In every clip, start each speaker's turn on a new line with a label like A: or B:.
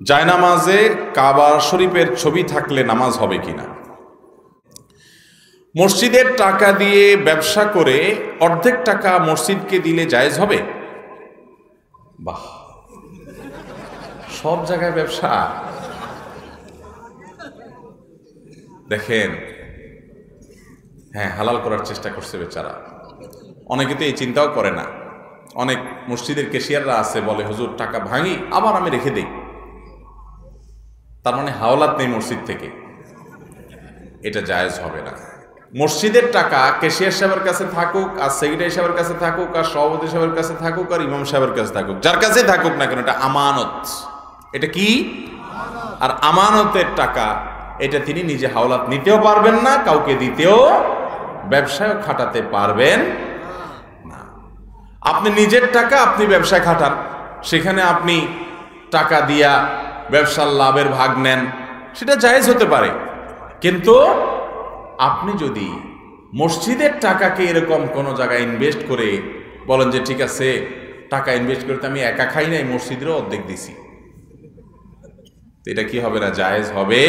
A: জায়নামাজে কাবা শরীফের ছবি থাকলে নামাজ হবে কিনা। মসজিদের টাকা দিয়ে ব্যবসা করে অর্ধেক টাকা মসজিদকে দিলে জায়েজ হবে? বাহ, সব জায়গায় ব্যবসা। দেখেন, হ্যাঁ, হালাল করার চেষ্টা করছে বেচারা। অনেকে তো এই চিন্তাও করে না। অনেক মসজিদের ক্যাশিয়াররা আছে, বলে হুজুর টাকা ভাঙি আবার আমি রেখে দেই, তার মানে হাওলাত নেই মসজিদ থেকে। এটা জায়েজ হবে না। মসজিদের টাকা ক্যাশিয়ার সাহেবের কাছে থাকুক, আর সেক্রেটারি সাহেবের কাছে থাকুক, আর সভাপতি সাহেবের কাছে থাকুক, আর ইমাম সাহেবের কাছে থাকুক, যার কাছেই থাকুক না কেন, এটা আমানত। এটা কি? আর আমানতের টাকা, এটা তিনি নিজে হাওলাত নিতেও পারবেন না, কাউকে দিতেও, ব্যবসায় খাটাতে পারবেন না। আপনি নিজের টাকা আপনি ব্যবসায় খাটান, সেখানে আপনি টাকা দিয়া ব্যবসার লাভের ভাগ নেন, সেটা জায়েজ হতে পারে। কিন্তু আপনি যদি মসজিদের টাকাকে এরকম কোনো জায়গায় ইনভেস্ট করে বলেন যে ঠিক আছে, টাকা ইনভেস্ট করতে আমি একা খাই নাই, মসজিদেরও অর্ধেক দিছি, এটা কি হবে না? জায়েজ হবে।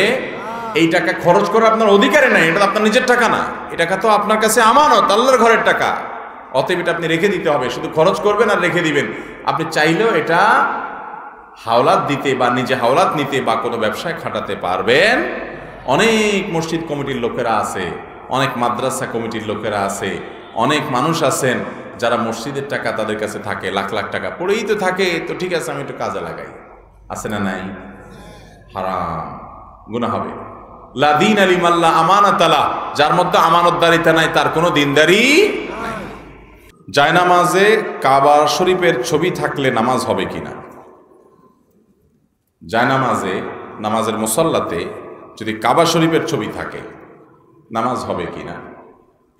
A: এই টাকা খরচ করা আপনার অধিকারে নাই, এটা আপনার নিজের টাকা না, এই টাকা তো আপনার কাছে আমানত, আল্লাহর ঘরের টাকা। অতএব এটা আপনি রেখে দিতে হবে, শুধু খরচ করবেন আর রেখে দিবেন। আপনি চাইলেও এটা হাওলাত দিতে বা নিজে হাওলাত নিতে বা কোনো ব্যবসায় খাটাতে পারবেন। অনেক মসজিদ কমিটির লোকেরা আছে, অনেক মাদ্রাসা কমিটির লোকেরা আছে, অনেক মানুষ আছেন যারা মসজিদের টাকা তাদের কাছে থাকে, লাখ লাখ টাকা পড়েই তো থাকে, তো ঠিক আছে আমি একটু কাজে লাগাই। আছে না নাই? হারাম, গুনাহ হবে। লা দীন লিমাল্লা আমানাতালা, যার মধ্যে আমানতদারিতা নাই তার কোনো দিনদারি নাই। জায়নামাজে কাবা শরীফের ছবি থাকলে নামাজ হবে কিনা। জায়নামাজে, নামাজের মুসল্লাতে যদি কাবা শরীফের ছবি থাকে নামাজ হবে কিনা,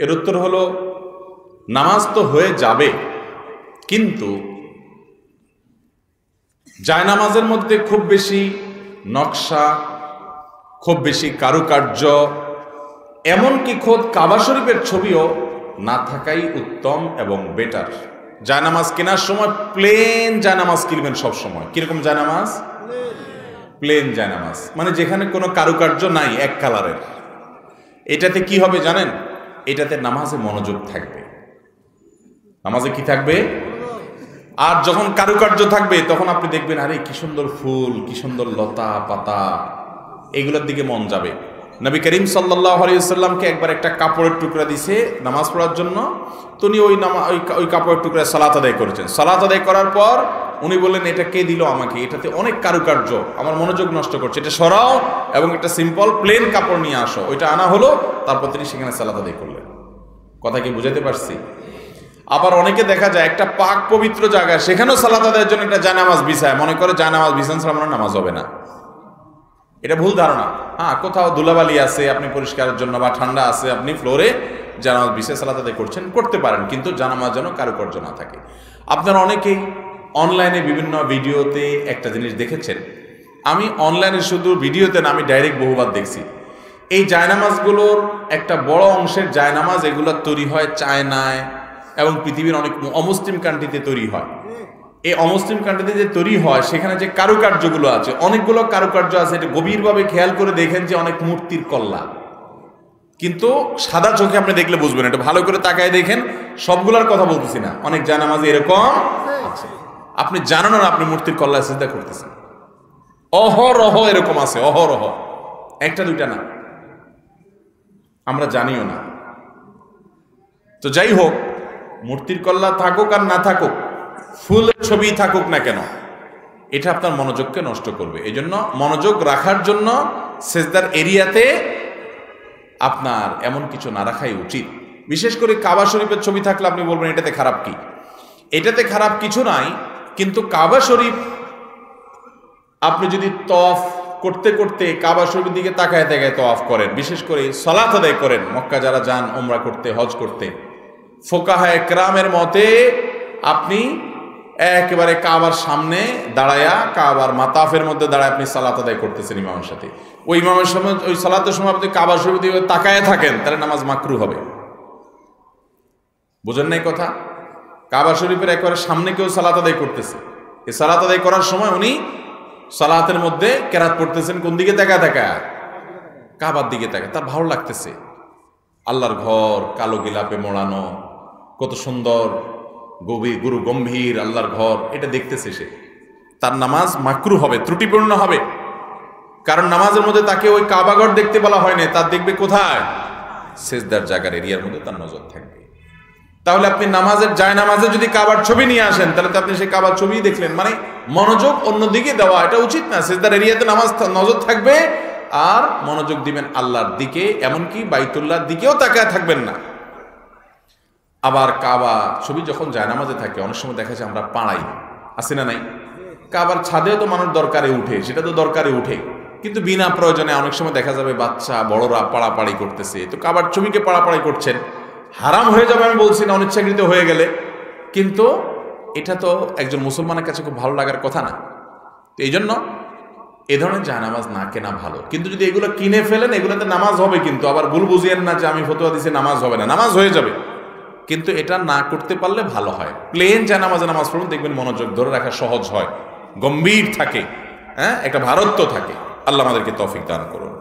A: এর উত্তর হলো নামাজ তো হয়ে যাবে, কিন্তু জায়নামাজের মধ্যে খুব বেশি নকশা, খুব বেশি কারুকার্য, এমনকি খোদ কাবা শরীফের ছবিও না থাকাই উত্তম এবং বেটার। জায়নামাজ কেনার সময় প্লেন জায়নামাজ কিনবেন সব সময়। কিরকম জায়নামাজ? প্লেন জায়নামাজ, মানে যেখানে কোনো কারুকার্য নাই, এক কালারের। এটাতে কি হবে জানেন? এটাতে নামাজে মনোযোগ থাকবে। নামাজে কি থাকবে? আর যখন কারুকার্য থাকবে তখন আপনি দেখবেন আরে কি সুন্দর ফুল, কি সুন্দর লতা পাতা, এগুলোর দিকে মন যাবে। নবী করিম সাল্লাল্লাহু আলাইহি ওয়াসাল্লামকে একবার একটা কাপড়ের টুকরা দিছে নামাজ পড়ার জন্য, তো উনি ওই কাপড়ের টুকরা সালাত আদায় করেছেন। সালাত আদায় করার পর উনি বললেন, এটা কে দিল আমাকে, এটাতে অনেক কারুকার্য, আমার মনোযোগ নষ্ট করছে, এটা সরাও এবং একটা সিম্পল প্লেন কাপড় নিয়ে আসো। ওইটা আনা হলো, তারপর তিনি সেখানে সালাত আদায় করলেন। কথা কি বুঝাতে পারছি? আবার অনেকে দেখা যায় একটা পাক পবিত্র জায়গা, সেখানেও সালাত আদায়ের জন্য একটা জায়নামাজ বিছায়, মনে করে জায়নামাজ বিছান ছাড়া আমার নামাজ হবে না। এটা ভুল ধারণা। হ্যাঁ, কোথাও ধুলাবালি আছে, আপনি পরিষ্কারের জন্য, বা ঠান্ডা আছে, আপনি ফ্লোরে জানামাজ বিছায় সালাত আদায় করছেন, করতে পারেন, কিন্তু জানামাজ যেন কারুকার্য না থাকে। আপনারা অনেকেই অনলাইনে বিভিন্ন ভিডিওতে একটা জিনিস দেখেছেন, আমি অনলাইনে শুধু ভিডিওতে না, আমি ডাইরেক্ট বহুবার দেখছি। এই জায়নামাজগুলোর একটা বড় অংশের জায়নামাজ এগুলো তৈরি হয় চায়নায় এবং পৃথিবীর অনেক অমুসলিম কান্ট্রিতে তৈরি হয়। এই অমুসলিম কান্ট্রিতে যে তৈরি হয় সেখানে যে কারুকার্যগুলো আছে, অনেকগুলো কারুকার্য আছে, এটা গভীরভাবে খেয়াল করে দেখেন যে অনেক মূর্তির কল্লা, কিন্তু সাদা চোখে আপনি দেখলে বুঝবেন, এটা ভালো করে তাকায় দেখেন। সবগুলোর কথা বলতেছি না, অনেক জায়নামাজে এরকম আছে আপনি জানেন না আপনি মূর্তির কল্লায় সিজদা করতেছেন। অহরহ এরকম আছে, অহরহ, একটা দুইটা না, আমরা জানিও না। তো যাই হোক, মূর্তির কল্লা থাকুক আর না থাকুক, ফুলের ছবি থাকুক না কেন, এটা আপনার মনোযোগকে নষ্ট করবে। এই জন্য মনোযোগ রাখার জন্য সেজদার এরিয়াতে আপনার এমন কিছু না রাখাই উচিত। বিশেষ করে কাবা শরীফের ছবি থাকলে আপনি বলবেন এটাতে খারাপ কি। এটাতে খারাপ কিছু নাই, কিন্তু কাবা শরীফ আপনি যদি তওয়াফ করতে করতে কাবা শরীফের দিকে তাকায় তাকায় তওয়াফ করেন, বিশেষ করে সালাত আদায় করেন, মক্কা যারা যান উমরা করতে, হজ করতে, ফুকাহায়ে কেরামের মতে আপনি একেবারে কাবার সামনে দাঁড়ায়া, কাবার মাতাফের মধ্যে দাঁড়ায় আপনি সালাত আদায় করতেছেন ইমামের সাথে। ওই ইমামের সময়, ওই সালাতের সময় আপনি কাবা শরীফের দিকে তাকায় থাকেন, তাহলে নামাজ মাকরু হবে। বুঝেন নাই কথা? কাবা শরীফের একেবারে সামনে কেউ সালাত আদায় করতেছে, এই সালাত আদায় করার সময় উনি সালাতের মধ্যে কেরাত পড়তেছেন কোন দিকে তাকা তাকা? কাবার দিকে তাকা। তার ভালো লাগতেছে, আল্লাহর ঘর কালো গিলাপে মোড়ানো, কত সুন্দর গুরু গম্ভীর আল্লাহর ঘর, এটা দেখতেছে সে। তার নামাজ মাকরু হবে, ত্রুটিপূর্ণ হবে, কারণ নামাজের মধ্যে তাকে ওই কাবাঘর দেখতে বলা হয়নি, তার দেখবে কোথায়? সেজদার জায়গার এরিয়ার মধ্যে তার নজর থাকবে। তাহলে আপনি নামাজের যায় নামাজে যদি কাবার ছবি নিয়ে আসেন, তাহলে তো আপনি সেই কাবার ছবি দেখলেন, মানে মনোযোগ অন্যদিকে দেওয়া এটা উচিত না। সেজদার এরিয়াতে নামাজ নজর থাকবে আর মনোযোগ দিবেন আল্লাহর দিকে, এমনকি বাইতুল্লাহর দিকেও তাকায় থাকবেন না। আবার কাবা ছবি যখন যায় নামাজে থাকে, অনেক সময় দেখা যায় আমরা পাড়াই, আছে না নাই? কাবার ছাদেও তো মানুষ দরকারে উঠে, সেটা তো দরকারে উঠে, কিন্তু বিনা প্রয়োজনে অনেক সময় দেখা যাবে বাচ্চা বড়রা পাড়াপাড়ি করতেছে, তো কাবার ছবিকে পাড়াপাড়ি করছেন। হারাম হয়ে যাবে আমি বলছি না, অনিচ্ছাকৃত হয়ে গেলে, কিন্তু এটা তো একজন মুসলমানের কাছে খুব ভালো লাগার কথা না। তো এই জন্য এ ধরনের জায়নামাজ না কেনা ভালো। কিন্তু যদি এগুলো কিনে ফেলেন, এগুলোতে নামাজ হবে, কিন্তু আবার ভুল বুঝিয়েন না যে আমি ফতোয়া দিছি নামাজ হবে না, নামাজ হয়ে যাবে, কিন্তু এটা না করতে পারলে ভালো হয়। প্লেন জায়নামাজে নামাজ পড়ুন, দেখবেন মনোযোগ ধরে রাখা সহজ হয়, গম্ভীর থাকে, হ্যাঁ, একটা ভারত্ব থাকে। আল্লাহ আমাদেরকে তৌফিক দান করুন।